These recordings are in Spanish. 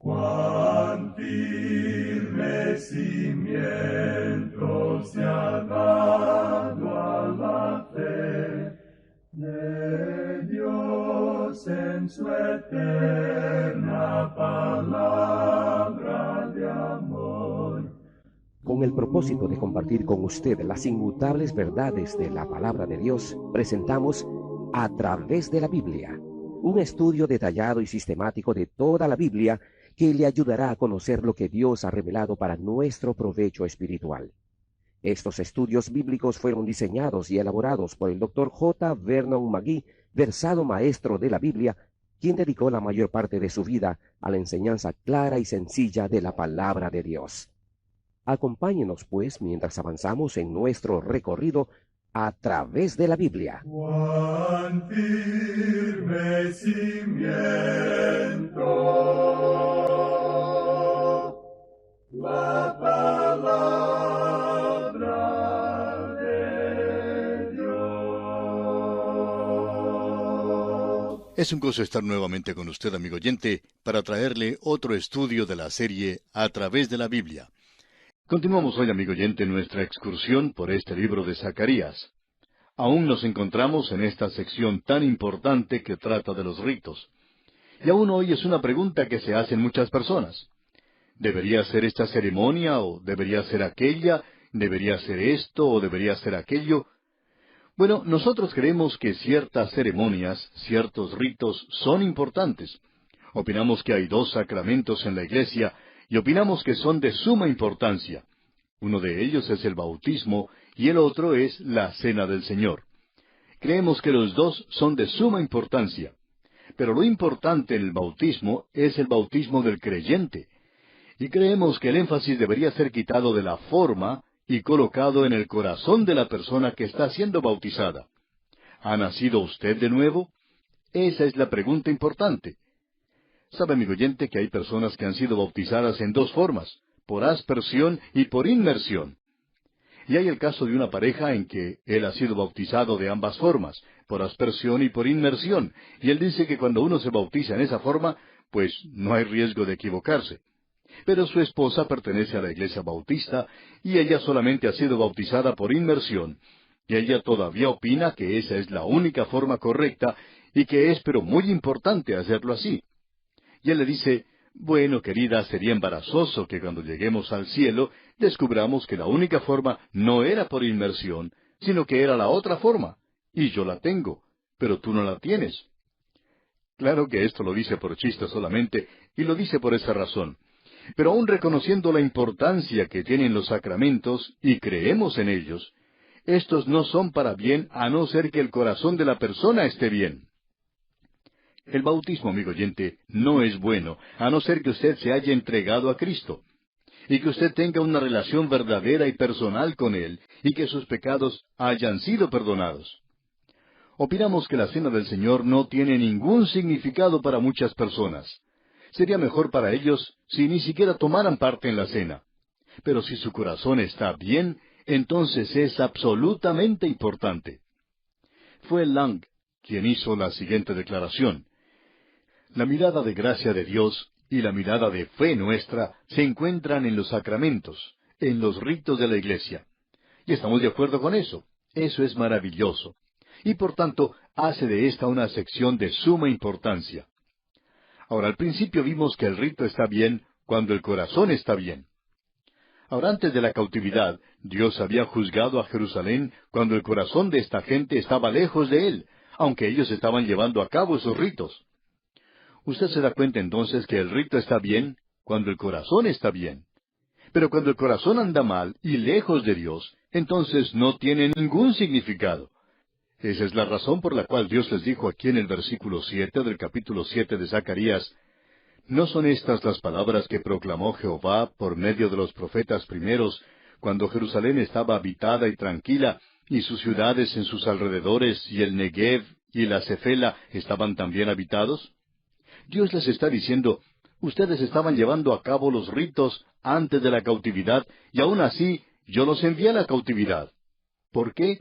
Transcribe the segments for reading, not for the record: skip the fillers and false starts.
Cuán firme cimiento se ha dado a la fe de Dios en su eterna palabra de amor. Con el propósito de compartir con usted las inmutables verdades de la palabra de Dios, presentamos A través de la Biblia, un estudio detallado y sistemático de toda la Biblia que le ayudará a conocer lo que Dios ha revelado para nuestro provecho espiritual. Estos estudios bíblicos fueron diseñados y elaborados por el Dr. J. Vernon McGee, versado maestro de la Biblia, quien dedicó la mayor parte de su vida a la enseñanza clara y sencilla de la palabra de Dios. Acompáñenos, pues, mientras avanzamos en nuestro recorrido a través de la Biblia. Cuán firme cimiento la palabra de Dios. Es un gozo estar nuevamente con usted, amigo oyente, para traerle otro estudio de la serie A través de la Biblia. Continuamos hoy, amigo oyente, nuestra excursión por este libro de Zacarías. Aún nos encontramos en esta sección tan importante que trata de los ritos. Y aún hoy es una pregunta que se hacen muchas personas. ¿Debería ser esta ceremonia o debería ser aquella? ¿Debería ser esto o debería ser aquello? Bueno, nosotros creemos que ciertas ceremonias, ciertos ritos son importantes. Opinamos que hay 2 sacramentos en la Iglesia y opinamos que son de suma importancia. Uno de ellos es el bautismo y el otro es la Cena del Señor. Creemos que los 2 son de suma importancia. Pero lo importante en el bautismo es el bautismo del creyente. Y creemos que el énfasis debería ser quitado de la forma y colocado en el corazón de la persona que está siendo bautizada. ¿Ha nacido usted de nuevo? Esa es la pregunta importante. Sabe, amigo oyente, que hay personas que han sido bautizadas en 2 formas, por aspersión y por inmersión. Y hay el caso de una pareja en que él ha sido bautizado de ambas formas, por aspersión y por inmersión, y él dice que cuando uno se bautiza en esa forma, pues no hay riesgo de equivocarse. Pero su esposa pertenece a la Iglesia Bautista, y ella solamente ha sido bautizada por inmersión, y ella todavía opina que esa es la única forma correcta, y que es pero muy importante hacerlo así. Y él le dice, bueno, querida, sería embarazoso que cuando lleguemos al cielo descubramos que la única forma no era por inmersión, sino que era la otra forma. Y yo la tengo, pero tú no la tienes. Claro que esto lo dice por chiste solamente, y lo dice por esa razón. Pero aun reconociendo la importancia que tienen los sacramentos, y creemos en ellos, estos no son para bien a no ser que el corazón de la persona esté bien. El bautismo, amigo oyente, no es bueno, a no ser que usted se haya entregado a Cristo, y que usted tenga una relación verdadera y personal con Él, y que sus pecados hayan sido perdonados. Opinamos que la Cena del Señor no tiene ningún significado para muchas personas. Sería mejor para ellos si ni siquiera tomaran parte en la cena. Pero si su corazón está bien, entonces es absolutamente importante. Fue Lang quien hizo la siguiente declaración. La mirada de gracia de Dios y la mirada de fe nuestra se encuentran en los sacramentos, en los ritos de la Iglesia. Y estamos de acuerdo con eso. Eso es maravilloso. Y por tanto, hace de esta una sección de suma importancia. Ahora, al principio vimos que el rito está bien cuando el corazón está bien. Ahora, antes de la cautividad, Dios había juzgado a Jerusalén cuando el corazón de esta gente estaba lejos de Él, aunque ellos estaban llevando a cabo esos ritos. Usted se da cuenta entonces que el rito está bien cuando el corazón está bien. Pero cuando el corazón anda mal y lejos de Dios, entonces no tiene ningún significado. Esa es la razón por la cual Dios les dijo aquí en el versículo 7 del capítulo 7 de Zacarías, ¿no son estas las palabras que proclamó Jehová por medio de los profetas primeros, cuando Jerusalén estaba habitada y tranquila, y sus ciudades en sus alrededores, y el Negev y la Cefela estaban también habitados? Dios les está diciendo, ustedes estaban llevando a cabo los ritos antes de la cautividad, y aún así yo los envié a la cautividad. ¿Por qué?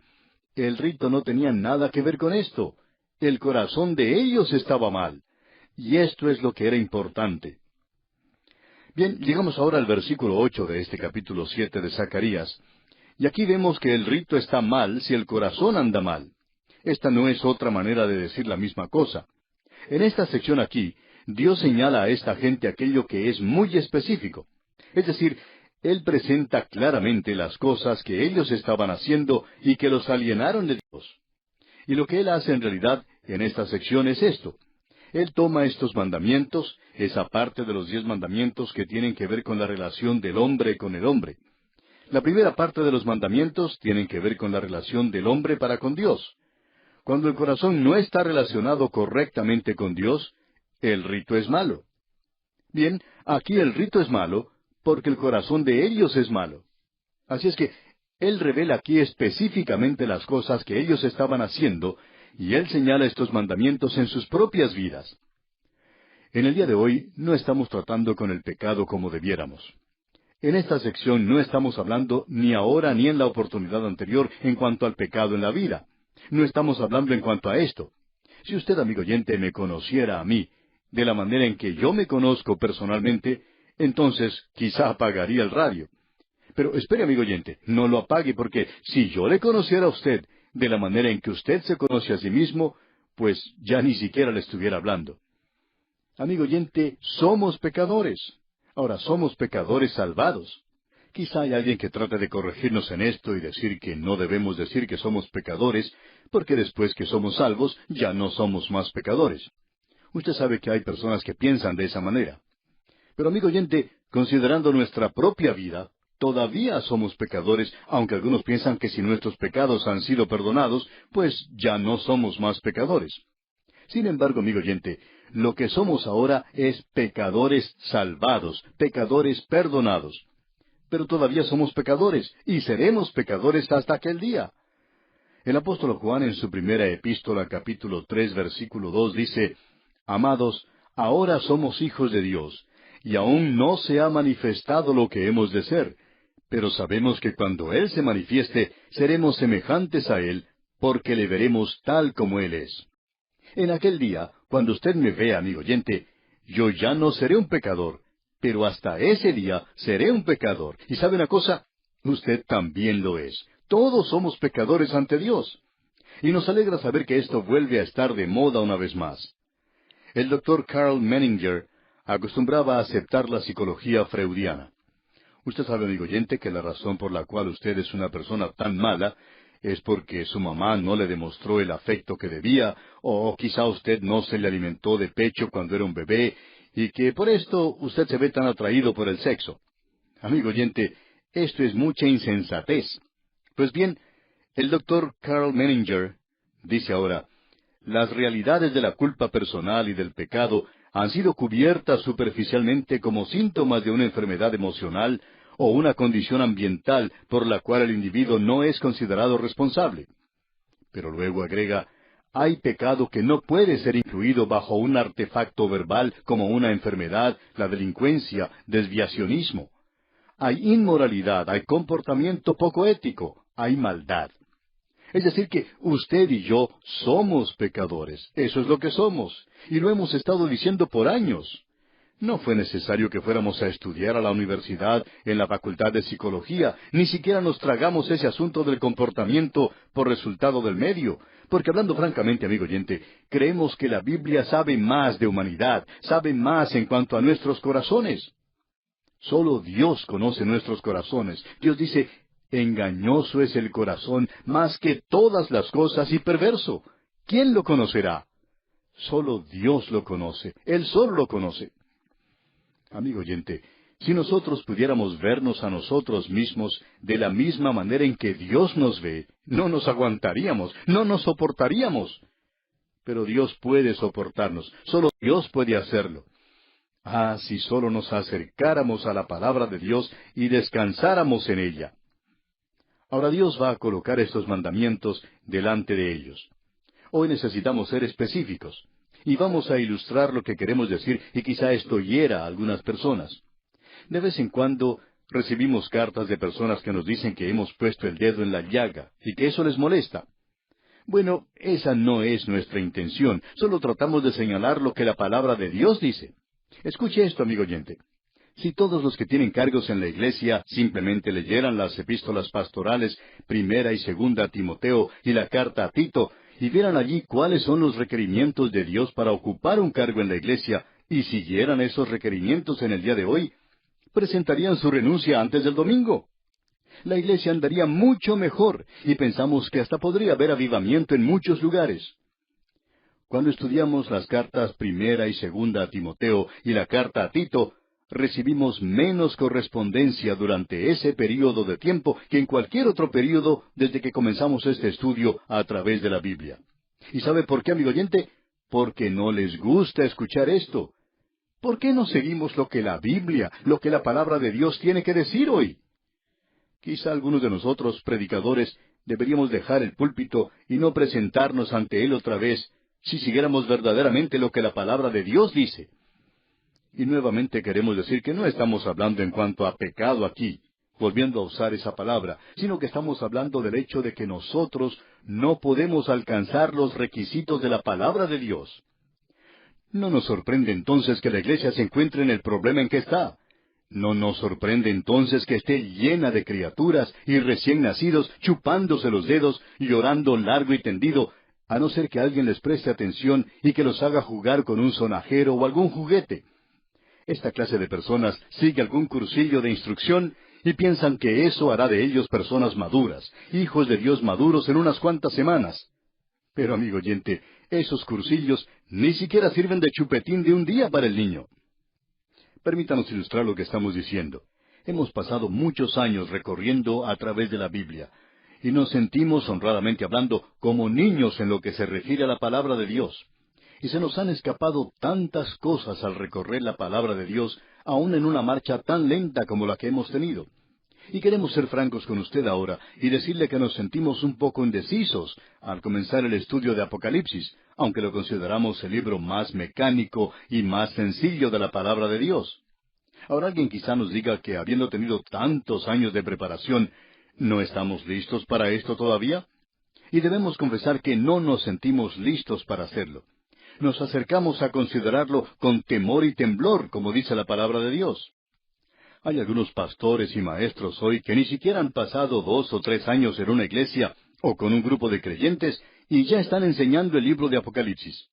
El rito no tenía nada que ver con esto. El corazón de ellos estaba mal. Y esto es lo que era importante. Bien, llegamos ahora al versículo 8 de este capítulo 7 de Zacarías, y aquí vemos que el rito está mal si el corazón anda mal. Esta no es otra manera de decir la misma cosa. En esta sección aquí, Dios señala a esta gente aquello que es muy específico. Es decir, Él presenta claramente las cosas que ellos estaban haciendo y que los alienaron de Dios. Y lo que Él hace en realidad en esta sección es esto. Él toma estos mandamientos, esa parte de los 10 mandamientos que tienen que ver con la relación del hombre con el hombre. La primera parte de los mandamientos tienen que ver con la relación del hombre para con Dios. Cuando el corazón no está relacionado correctamente con Dios, el rito es malo. Bien, aquí el rito es malo porque el corazón de ellos es malo. Así es que Él revela aquí específicamente las cosas que ellos estaban haciendo, y Él señala estos mandamientos en sus propias vidas. En el día de hoy no estamos tratando con el pecado como debiéramos. En esta sección no estamos hablando ni ahora ni en la oportunidad anterior en cuanto al pecado en la vida. No estamos hablando en cuanto a esto. Si usted, amigo oyente, me conociera a mí, de la manera en que yo me conozco personalmente, entonces quizá apagaría el radio. Pero espere, amigo oyente, no lo apague, porque si yo le conociera a usted de la manera en que usted se conoce a sí mismo, pues ya ni siquiera le estuviera hablando. Amigo oyente, somos pecadores. Ahora, somos pecadores salvados. Quizá hay alguien que trate de corregirnos en esto y decir que no debemos decir que somos pecadores, porque después que somos salvos ya no somos más pecadores. Usted sabe que hay personas que piensan de esa manera. Pero, amigo oyente, considerando nuestra propia vida, todavía somos pecadores, aunque algunos piensan que si nuestros pecados han sido perdonados, pues ya no somos más pecadores. Sin embargo, amigo oyente, lo que somos ahora es pecadores salvados, pecadores perdonados. Pero todavía somos pecadores, y seremos pecadores hasta aquel día. El apóstol Juan en su primera epístola, capítulo 3, versículo 2, dice, Amados, ahora somos hijos de Dios, y aún no se ha manifestado lo que hemos de ser, pero sabemos que cuando Él se manifieste, seremos semejantes a Él, porque le veremos tal como Él es. En aquel día, cuando usted me vea, amigo oyente, yo ya no seré un pecador, pero hasta ese día seré un pecador. ¿Y sabe una cosa? Usted también lo es. Todos somos pecadores ante Dios. Y nos alegra saber que esto vuelve a estar de moda una vez más. El doctor Carl Menninger acostumbraba a aceptar la psicología freudiana. Usted sabe, amigo oyente, que la razón por la cual usted es una persona tan mala es porque su mamá no le demostró el afecto que debía, o quizá usted no se le alimentó de pecho cuando era un bebé, y que por esto usted se ve tan atraído por el sexo. Amigo oyente, esto es mucha insensatez. Pues bien, el doctor Carl Menninger dice ahora, las realidades de la culpa personal y del pecado han sido cubiertas superficialmente como síntomas de una enfermedad emocional o una condición ambiental por la cual el individuo no es considerado responsable. Pero luego agrega, hay pecado que no puede ser incluido bajo un artefacto verbal como una enfermedad, la delincuencia, desviacionismo. Hay inmoralidad, hay comportamiento poco ético, hay maldad. Es decir que usted y yo somos pecadores. Eso es lo que somos. Y lo hemos estado diciendo por años. No fue necesario que fuéramos a estudiar a la universidad en la Facultad de Psicología. Ni siquiera nos tragamos ese asunto del comportamiento por resultado del medio. Porque hablando francamente, amigo oyente, creemos que la Biblia sabe más de humanidad, sabe más en cuanto a nuestros corazones. Solo Dios conoce nuestros corazones. Dios dice, engañoso es el corazón más que todas las cosas y perverso. ¿Quién lo conocerá? Solo Dios lo conoce. Él solo lo conoce. Amigo oyente, si nosotros pudiéramos vernos a nosotros mismos de la misma manera en que Dios nos ve, no nos aguantaríamos, no nos soportaríamos. Pero Dios puede soportarnos. Solo Dios puede hacerlo. Ah, si solo nos acercáramos a la palabra de Dios y descansáramos en ella. Ahora Dios va a colocar estos mandamientos delante de ellos. Hoy necesitamos ser específicos. Y vamos a ilustrar lo que queremos decir, y quizá esto hiera a algunas personas. De vez en cuando recibimos cartas de personas que nos dicen que hemos puesto el dedo en la llaga, y que eso les molesta. Bueno, esa no es nuestra intención. Solo tratamos de señalar lo que la palabra de Dios dice. Escuche esto, amigo oyente. Si todos los que tienen cargos en la iglesia simplemente leyeran las epístolas pastorales, primera y segunda a Timoteo y la carta a Tito, y vieran allí cuáles son los requerimientos de Dios para ocupar un cargo en la iglesia, y siguieran esos requerimientos en el día de hoy, presentarían su renuncia antes del domingo. La iglesia andaría mucho mejor, y pensamos que hasta podría haber avivamiento en muchos lugares. Cuando estudiamos las cartas primera y segunda a Timoteo y la carta a Tito, recibimos menos correspondencia durante ese período de tiempo que en cualquier otro período desde que comenzamos este estudio a través de la Biblia. ¿Y sabe por qué, amigo oyente? Porque no les gusta escuchar esto. ¿Por qué no seguimos lo que la Biblia, lo que la palabra de Dios tiene que decir hoy? Quizá algunos de nosotros, predicadores, deberíamos dejar el púlpito y no presentarnos ante él otra vez, si siguiéramos verdaderamente lo que la palabra de Dios dice. Y nuevamente queremos decir que no estamos hablando en cuanto a pecado aquí, volviendo a usar esa palabra, sino que estamos hablando del hecho de que nosotros no podemos alcanzar los requisitos de la palabra de Dios. No nos sorprende entonces que la iglesia se encuentre en el problema en que está. No nos sorprende entonces que esté llena de criaturas y recién nacidos chupándose los dedos y llorando largo y tendido, a no ser que alguien les preste atención y que los haga jugar con un sonajero o algún juguete. Esta clase de personas sigue algún cursillo de instrucción y piensan que eso hará de ellos personas maduras, hijos de Dios maduros en unas cuantas semanas. Pero, amigo oyente, esos cursillos ni siquiera sirven de chupetín de un día para el niño. Permítanos ilustrar lo que estamos diciendo. Hemos pasado muchos años recorriendo a través de la Biblia, y nos sentimos, honradamente hablando, como niños en lo que se refiere a la palabra de Dios. Y se nos han escapado tantas cosas al recorrer la palabra de Dios, aun en una marcha tan lenta como la que hemos tenido. Y queremos ser francos con usted ahora y decirle que nos sentimos un poco indecisos al comenzar el estudio de Apocalipsis, aunque lo consideramos el libro más mecánico y más sencillo de la palabra de Dios. Ahora alguien quizá nos diga que habiendo tenido tantos años de preparación, ¿no estamos listos para esto todavía? Y debemos confesar que no nos sentimos listos para hacerlo. Nos acercamos a considerarlo con temor y temblor, como dice la palabra de Dios. Hay algunos pastores y maestros hoy que ni siquiera han pasado 2 o 3 años en una iglesia o con un grupo de creyentes y ya están enseñando el libro de Apocalipsis.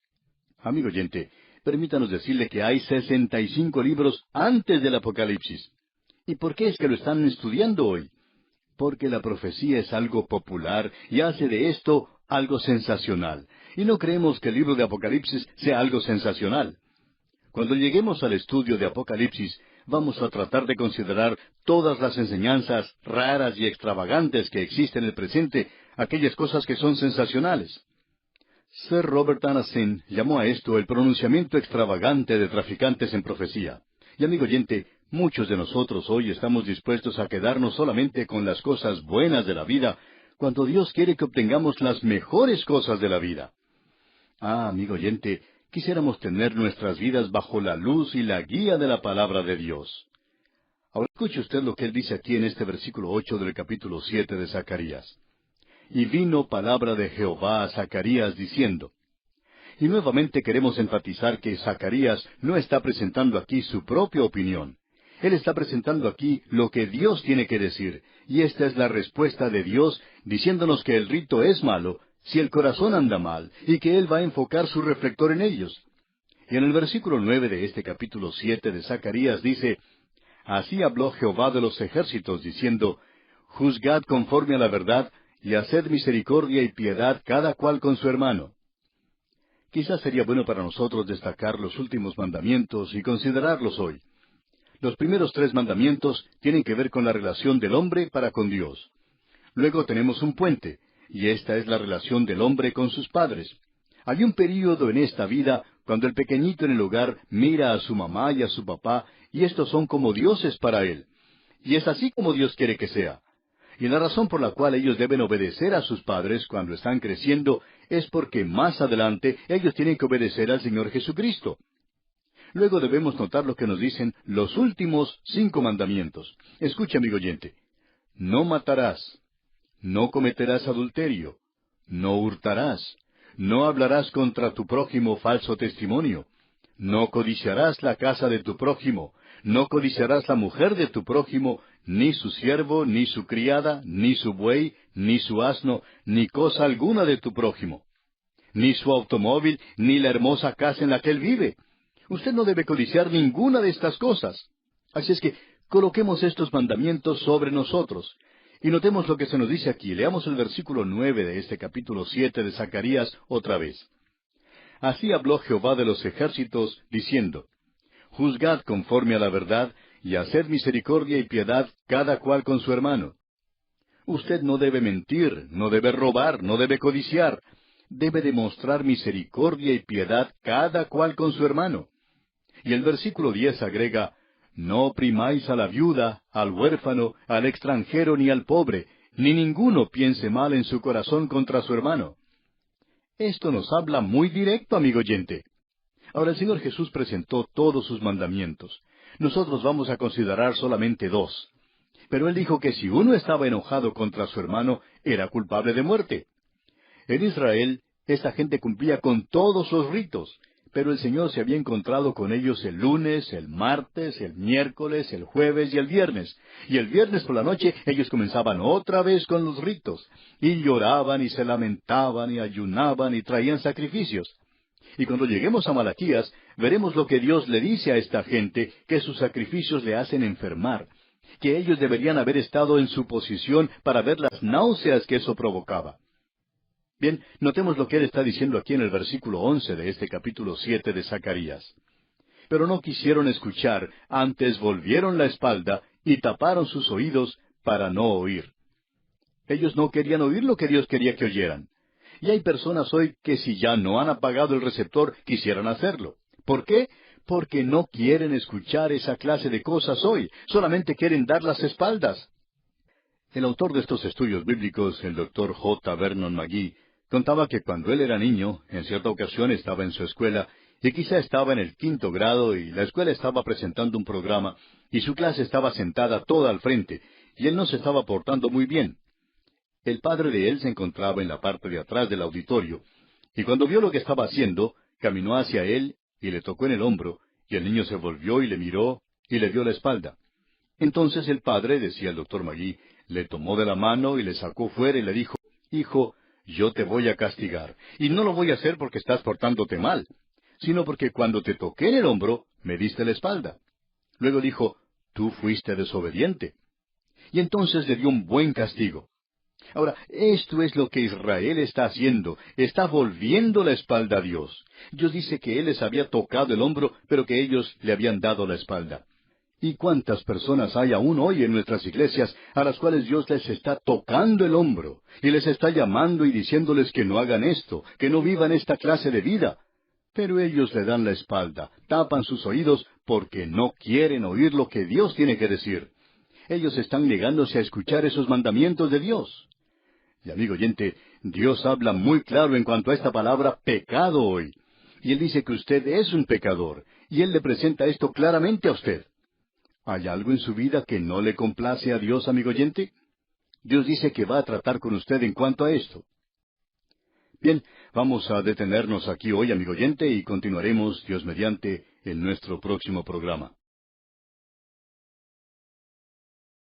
Amigo oyente, permítanos decirle que hay 65 libros antes del Apocalipsis. ¿Y por qué es que lo están estudiando hoy? Porque la profecía es algo popular y hace de esto algo sensacional. Y no creemos que el libro de Apocalipsis sea algo sensacional. Cuando lleguemos al estudio de Apocalipsis, vamos a tratar de considerar todas las enseñanzas raras y extravagantes que existen en el presente, aquellas cosas que son sensacionales. Sir Robert Anacin llamó a esto el pronunciamiento extravagante de traficantes en profecía. Y amigo oyente, muchos de nosotros hoy estamos dispuestos a quedarnos solamente con las cosas buenas de la vida, cuando Dios quiere que obtengamos las mejores cosas de la vida. Amigo oyente, quisiéramos tener nuestras vidas bajo la luz y la guía de la palabra de Dios. Ahora escuche usted lo que él dice aquí en este versículo 8 del capítulo 7 de Zacarías. Y vino palabra de Jehová a Zacarías diciendo. Y nuevamente queremos enfatizar que Zacarías no está presentando aquí su propia opinión. Él está presentando aquí lo que Dios tiene que decir, y esta es la respuesta de Dios diciéndonos que el rito es malo, si el corazón anda mal, y que Él va a enfocar su reflector en ellos. Y en el versículo 9 de este capítulo 7 de Zacarías dice, Así habló Jehová de los ejércitos, diciendo, Juzgad conforme a la verdad, y haced misericordia y piedad cada cual con su hermano. Quizás sería bueno para nosotros destacar los últimos mandamientos y considerarlos hoy. Los primeros 3 mandamientos tienen que ver con la relación del hombre para con Dios. Luego tenemos un puente, y esta es la relación del hombre con sus padres. Hay un período en esta vida cuando el pequeñito en el hogar mira a su mamá y a su papá, y estos son como dioses para él. Y es así como Dios quiere que sea. Y la razón por la cual ellos deben obedecer a sus padres cuando están creciendo es porque más adelante ellos tienen que obedecer al Señor Jesucristo. Luego debemos notar lo que nos dicen los últimos 5 mandamientos. Escucha, amigo oyente. No matarás. No cometerás adulterio, no hurtarás, no hablarás contra tu prójimo falso testimonio, no codiciarás la casa de tu prójimo, No codiciarás la mujer de tu prójimo, ni su siervo, ni su criada, ni su buey, ni su asno, ni cosa alguna de tu prójimo, ni su automóvil, ni la hermosa casa en la que él vive. Usted no debe codiciar ninguna de estas cosas. Así es que coloquemos estos mandamientos sobre nosotros. Y notemos lo que se nos dice aquí. Leamos el versículo 9 de este capítulo 7 de Zacarías otra vez. Así habló Jehová de los ejércitos, diciendo, Juzgad conforme a la verdad, y haced misericordia y piedad cada cual con su hermano. Usted no debe mentir, no debe robar, no debe codiciar. Debe demostrar misericordia y piedad cada cual con su hermano. Y el versículo 10 agrega, No oprimáis a la viuda, al huérfano, al extranjero ni al pobre, ni ninguno piense mal en su corazón contra su hermano. Esto nos habla muy directo, amigo oyente. Ahora el Señor Jesús presentó todos sus mandamientos. Nosotros vamos a considerar solamente dos. Pero Él dijo que si uno estaba enojado contra su hermano, era culpable de muerte. En Israel, esta gente cumplía con todos los ritos, pero el Señor se había encontrado con ellos el lunes, el martes, el miércoles, el jueves y el viernes. Y el viernes por la noche ellos comenzaban otra vez con los ritos, y lloraban y se lamentaban y ayunaban y traían sacrificios. Y cuando lleguemos a Malaquías, veremos lo que Dios le dice a esta gente, que sus sacrificios le hacen enfermar, que ellos deberían haber estado en su posición para ver las náuseas que eso provocaba. Bien, notemos lo que él está diciendo aquí en el versículo 11 de este capítulo 7 de Zacarías. Pero no quisieron escuchar, antes volvieron la espalda y taparon sus oídos para no oír. Ellos no querían oír lo que Dios quería que oyeran. Y hay personas hoy que si ya no han apagado el receptor, quisieran hacerlo. ¿Por qué? Porque no quieren escuchar esa clase de cosas hoy, solamente quieren dar las espaldas. El autor de estos estudios bíblicos, el Dr. J. Vernon McGee, contaba que cuando él era niño, en cierta ocasión estaba en su escuela, y quizá estaba en el 5º grado, y la escuela estaba presentando un programa, y su clase estaba sentada toda al frente, y él no se estaba portando muy bien. El padre de él se encontraba en la parte de atrás del auditorio, y cuando vio lo que estaba haciendo, caminó hacia él, y le tocó en el hombro, y el niño se volvió y le miró, y le dio la espalda. Entonces el padre, decía el Dr. McGee, le tomó de la mano y le sacó fuera y le dijo, Hijo, yo te voy a castigar, y no lo voy a hacer porque estás portándote mal, sino porque cuando te toqué en el hombro, me diste la espalda. Luego dijo, tú fuiste desobediente. Y entonces le dio un buen castigo. Ahora, esto es lo que Israel está haciendo, está volviendo la espalda a Dios. Dios dice que Él les había tocado el hombro, pero que ellos le habían dado la espalda. ¿Y cuántas personas hay aún hoy en nuestras iglesias a las cuales Dios les está tocando el hombro y les está llamando y diciéndoles que no hagan esto, que no vivan esta clase de vida? Pero ellos le dan la espalda, tapan sus oídos porque no quieren oír lo que Dios tiene que decir. Ellos están negándose a escuchar esos mandamientos de Dios. Y amigo oyente, Dios habla muy claro en cuanto a esta palabra pecado hoy. Y Él dice que usted es un pecador, y Él le presenta esto claramente a usted. ¿Hay algo en su vida que no le complace a Dios, amigo oyente? Dios dice que va a tratar con usted en cuanto a esto. Bien, vamos a detenernos aquí hoy, amigo oyente, y continuaremos, Dios mediante, en nuestro próximo programa.